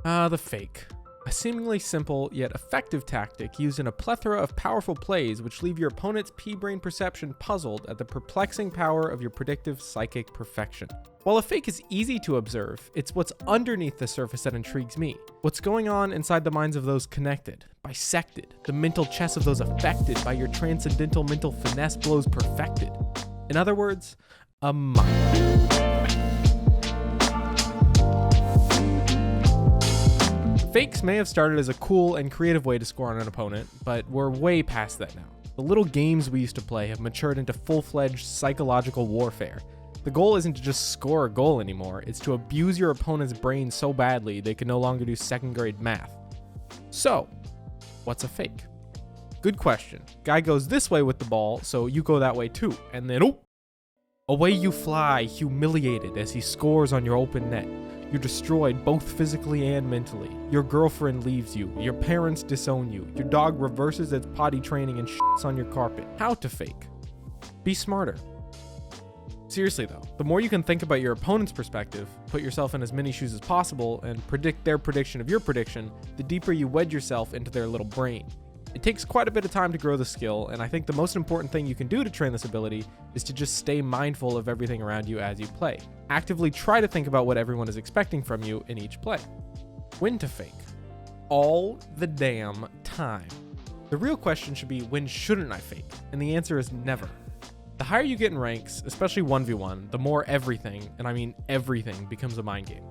The fake. A seemingly simple yet effective tactic used in a plethora of powerful plays which leave your opponent's pea-brain perception puzzled at the perplexing power of your predictive psychic perfection. While a fake is easy to observe, it's what's underneath the surface that intrigues me. What's going on inside the minds of those connected, bisected, the mental chess of those affected by your transcendental mental finesse blows perfected. In other words, a mind. Fakes may have started as a cool and creative way to score on an opponent, but we're way past that now. The little games we used to play have matured into full-fledged psychological warfare. The goal isn't to just score a goal anymore, it's to abuse your opponent's brain so badly they can no longer do second-grade math. So, what's a fake? Good question. Guy goes this way with the ball, so you go that way too, and then away you fly, humiliated as he scores on your open net. You're destroyed both physically and mentally. Your girlfriend leaves you. Your parents disown you. Your dog reverses its potty training and shits on your carpet. How to fake? Be smarter. Seriously though, the more you can think about your opponent's perspective, put yourself in as many shoes as possible, and predict their prediction of your prediction, the deeper you wed yourself into their little brain. It takes quite a bit of time to grow the skill, and I think the most important thing you can do to train this ability is to just stay mindful of everything around you as you play. Actively try to think about what everyone is expecting from you in each play. When to fake? All the damn time. The real question should be, when shouldn't I fake? And the answer is never. The higher you get in ranks, especially 1v1, the more everything, and I mean everything, becomes a mind game.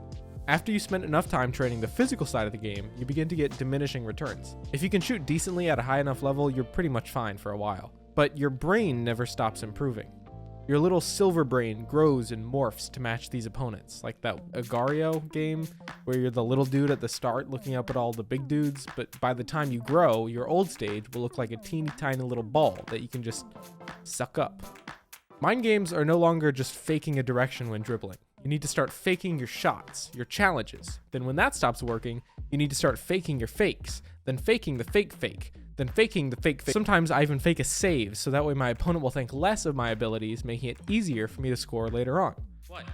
After you spend enough time training the physical side of the game, you begin to get diminishing returns. If you can shoot decently at a high enough level, you're pretty much fine for a while. But your brain never stops improving. Your little silver brain grows and morphs to match these opponents, like that Agario game, where you're the little dude at the start looking up at all the big dudes, but by the time you grow, your old stage will look like a teeny tiny little ball that you can just suck up. Mind games are no longer just faking a direction when dribbling. You need to start faking your shots, your challenges. Then when that stops working, you need to start faking your fakes, then faking the fake, then faking the fake. Sometimes I even fake a save, so that way my opponent will think less of my abilities, making it easier for me to score later on. What?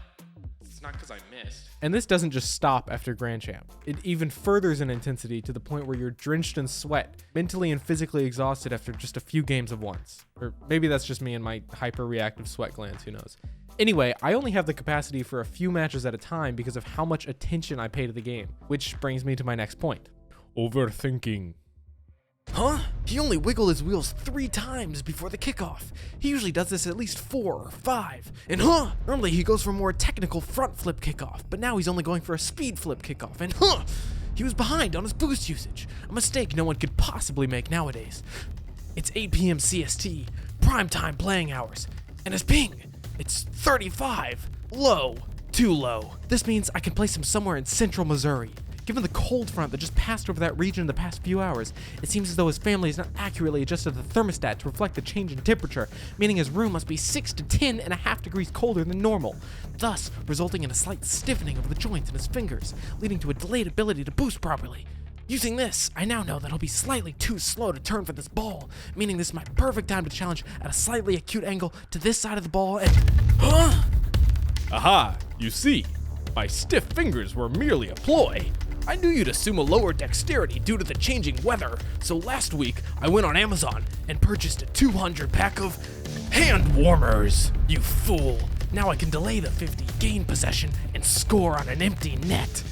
It's not because I missed. And this doesn't just stop after Grand Champ. It even furthers in intensity to the point where you're drenched in sweat, mentally and physically exhausted after just a few games of once. Or maybe that's just me and my hyper-reactive sweat glands, who knows. Anyway, I only have the capacity for a few matches at a time because of how much attention I pay to the game, which brings me to my next point. Overthinking. Huh? He only wiggled his wheels 3 times before the kickoff. He usually does this at least 4 or 5. And normally he goes for a more technical front flip kickoff, but now he's only going for a speed flip kickoff. And he was behind on his boost usage. A mistake no one could possibly make nowadays. It's 8 p.m. CST, prime time playing hours, and his ping, it's 35. Low. Too low. This means I can place him somewhere in central Missouri. Given the cold front that just passed over that region in the past few hours, it seems as though his family has not accurately adjusted the thermostat to reflect the change in temperature, meaning his room must be 6 to 10.5 degrees colder than normal, thus resulting in a slight stiffening of the joints in his fingers, leading to a delayed ability to boost properly. Using this, I now know that he'll be slightly too slow to turn for this ball, meaning this is my perfect time to challenge at a slightly acute angle to this side of the ball and... Aha, you see, my stiff fingers were merely a ploy. I knew you'd assume a lower dexterity due to the changing weather, so last week I went on Amazon and purchased a 200 pack of hand warmers. You fool. Now I can delay the 50, gain possession, and score on an empty net.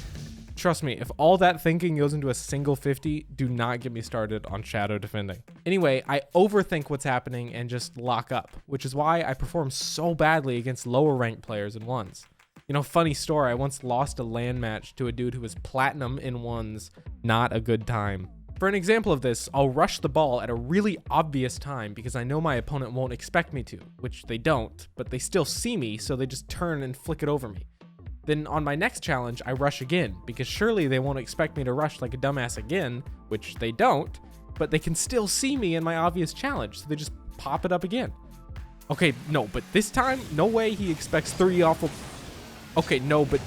Trust me, if all that thinking goes into a single 50, do not get me started on shadow defending. Anyway, I overthink what's happening and just lock up, which is why I perform so badly against lower ranked players in ones. You know, funny story, I once lost a LAN match to a dude who was platinum in ones. Not a good time. For an example of this, I'll rush the ball at a really obvious time because I know my opponent won't expect me to, which they don't, but they still see me, so they just turn and flick it over me. Then on my next challenge, I rush again, because surely they won't expect me to rush like a dumbass again, which they don't, but they can still see me in my obvious challenge, so they just pop it up again. Okay, no, but this time, no way he expects 3 awful... Okay, no, but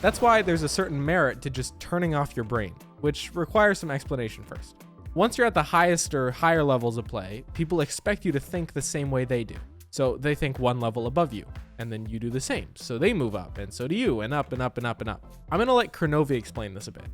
that's why there's a certain merit to just turning off your brain, which requires some explanation first. Once you're at the highest or higher levels of play, people expect you to think the same way they do. So they think one level above you, and then you do the same. So they move up, and so do you, and up and up and up and up. I'm gonna let Kronovi explain this a bit.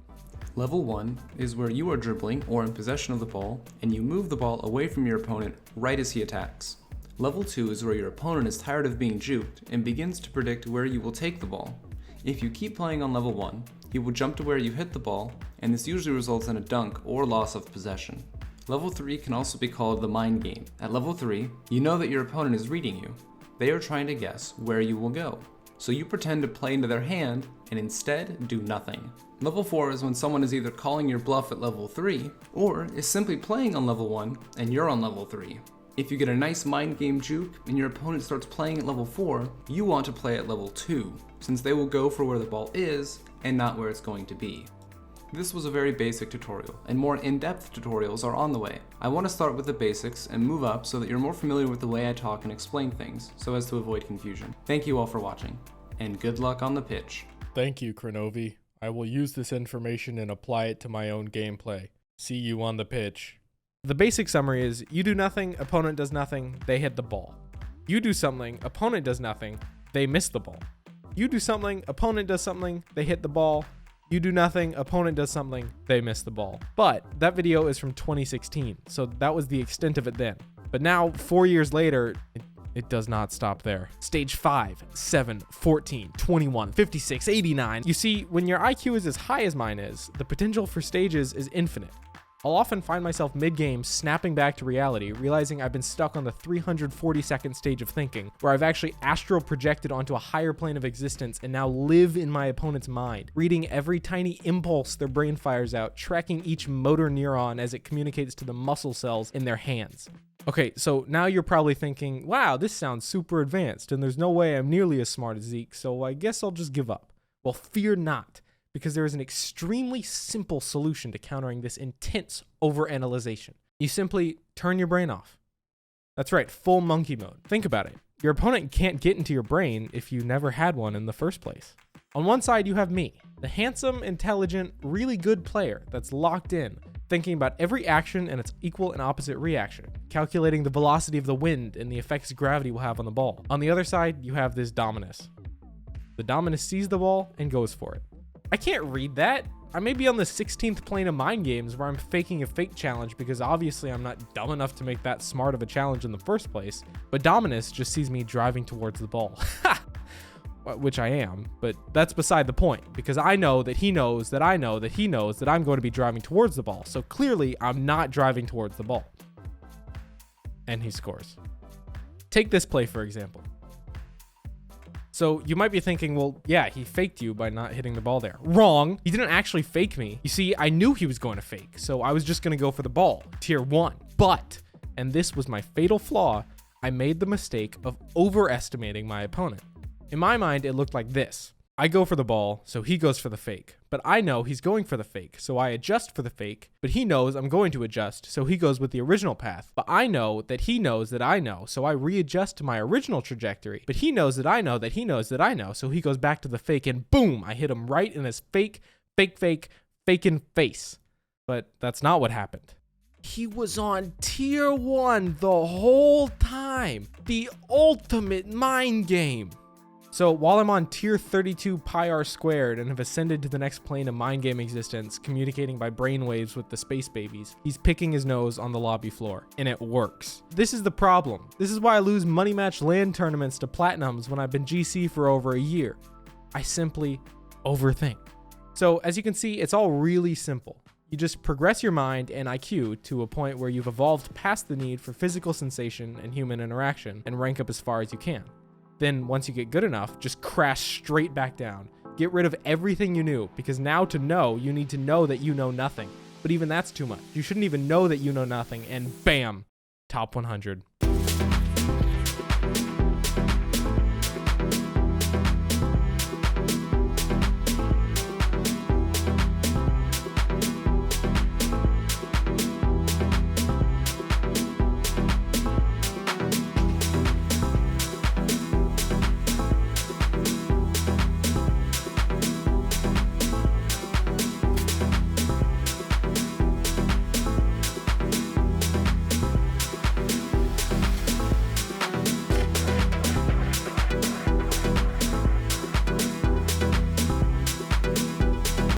Level 1 is where you are dribbling or in possession of the ball, and you move the ball away from your opponent right as he attacks. Level 2 is where your opponent is tired of being juked and begins to predict where you will take the ball. If you keep playing on level 1, he will jump to where you hit the ball, and this usually results in a dunk or loss of possession. Level 3 can also be called the mind game. At level 3, you know that your opponent is reading you. They are trying to guess where you will go. So you pretend to play into their hand and instead do nothing. Level 4 is when someone is either calling your bluff at level 3 or is simply playing on level 1 and you're on level 3. If you get a nice mind game juke and your opponent starts playing at level 4, you want to play at level 2, since they will go for where the ball is and not where it's going to be. This was a very basic tutorial, and more in-depth tutorials are on the way. I want to start with the basics and move up so that you're more familiar with the way I talk and explain things, so as to avoid confusion. Thank you all for watching, and good luck on the pitch. Thank you, Kronovi. I will use this information and apply it to my own gameplay. See you on the pitch. The basic summary is, you do nothing, opponent does nothing, they hit the ball. You do something, opponent does nothing, they miss the ball. You do something, opponent does something, they hit the ball. You do nothing, opponent does something, they miss the ball. But that video is from 2016, so that was the extent of it then. But now, 4 years later, it does not stop there. Stage 5, 7, 14, 21, 56, 89. You see, when your IQ is as high as mine is, the potential for stages is infinite. I'll often find myself mid-game snapping back to reality, realizing I've been stuck on the 342nd stage of thinking, where I've actually astral projected onto a higher plane of existence and now live in my opponent's mind, reading every tiny impulse their brain fires out, tracking each motor neuron as it communicates to the muscle cells in their hands. Okay, so now you're probably thinking, wow, this sounds super advanced, and there's no way I'm nearly as smart as Zeke, so I guess I'll just give up. Well, fear not, because there is an extremely simple solution to countering this intense overanalyzation. You simply turn your brain off. That's right, full monkey mode. Think about it. Your opponent can't get into your brain if you never had one in the first place. On one side, you have me, the handsome, intelligent, really good player that's locked in, thinking about every action and its equal and opposite reaction, calculating the velocity of the wind and the effects gravity will have on the ball. On the other side, you have this Dominus. The Dominus sees the ball and goes for it. I can't read that. I may be on the 16th plane of mind games where I'm faking a fake challenge because obviously I'm not dumb enough to make that smart of a challenge in the first place, but Dominus just sees me driving towards the ball. Which I am, but that's beside the point, because I know that he knows that I know that he knows that I'm going to be driving towards the ball, so clearly I'm not driving towards the ball. And he scores. Take this play, for example. So you might be thinking, well, yeah, he faked you by not hitting the ball there. Wrong. He didn't actually fake me. You see, I knew he was going to fake, so I was just going to go for the ball, tier 1. But, and this was my fatal flaw, I made the mistake of overestimating my opponent. In my mind, it looked like this. I go for the ball, so he goes for the fake. But I know he's going for the fake, so I adjust for the fake. But he knows I'm going to adjust, so he goes with the original path. But I know that he knows that I know, so I readjust to my original trajectory. But he knows that I know that he knows that I know, so he goes back to the fake, and boom, I hit him right in his faking face. But that's not what happened. He was on tier 1 the whole time. The ultimate mind game. So while I'm on tier 32 pi r squared and have ascended to the next plane of mind game existence, communicating by brainwaves with the space babies, he's picking his nose on the lobby floor, and it works. This is the problem. This is why I lose money match LAN tournaments to platinums when I've been GC for over a year. I simply overthink. So as you can see, it's all really simple. You just progress your mind and IQ to a point where you've evolved past the need for physical sensation and human interaction and rank up as far as you can. Then once you get good enough, just crash straight back down. Get rid of everything you knew, because now to know, you need to know that you know nothing. But even that's too much. You shouldn't even know that you know nothing, and bam, top 100.